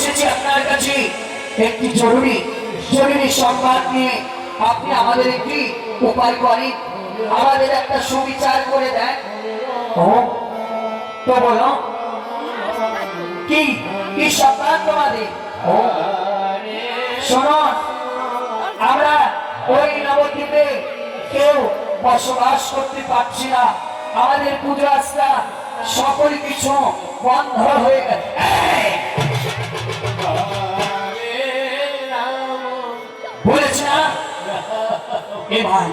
এসেছি আপনার কাছে একটি জরুরি সংবাদ নিয়ে। আপনি আমাদের একটি উপায় করেন, আমাদের একটা সুবিচার করে দেন। ও তো বলো, কি কি সংবাদ তোমাদের? ও শোনো, আমরা ওই নবদ্বীপে কেউ বসবাস করতে পারছি না। আমাদের পুজো আস্থা সকল কিছু বন্ধ হয়ে গেছে। বলেছে না এ ভাই,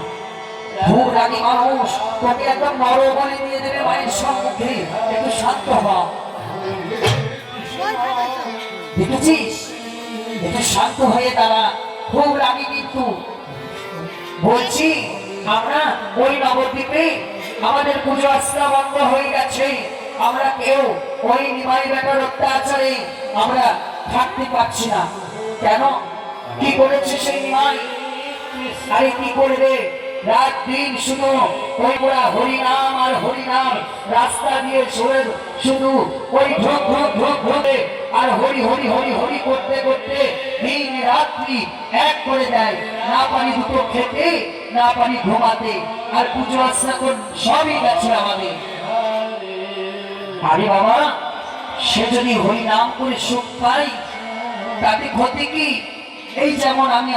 ভূত আগে মানুষ তোকে একদম নরবলি দিয়ে দেবে মায়ের সম্মুখে। একটু শান্ত হ, দেখেছিস? একটু শান্ত হয়ে দাঁড়া, খুব রাগি কিন্তু। বলছি আমরা ওই নবদ্বীপে আমাদের পুজো আস্থা বন্ধ হয়ে গেছে। আমরা কেউ ওই নিমাই বেটার অত্যাচারে আমরা থাকতে পারছি না। কেন? কি করেছে সেই নিমাই? আরে কি করবে? রাত দিন শুধু ওই পুরা হরিনাম আর হরিনাম, রাস্তা দিয়ে শুধু ওই ঢোক ঢোক ঢোক ঢোকে আর হরি হরি হরি হরি করতে করতে দিন রাত্রি এক করে দেয়। না পারি দুটো খেতে, না পারি ঘুমাতে, আর পুজো আর্চনা সবই গেছে আমাদের। আরে বাবা, সে যদি হরিনাম করে সুখ পাই তাতে ক্ষতি কি? এই যেমন আমি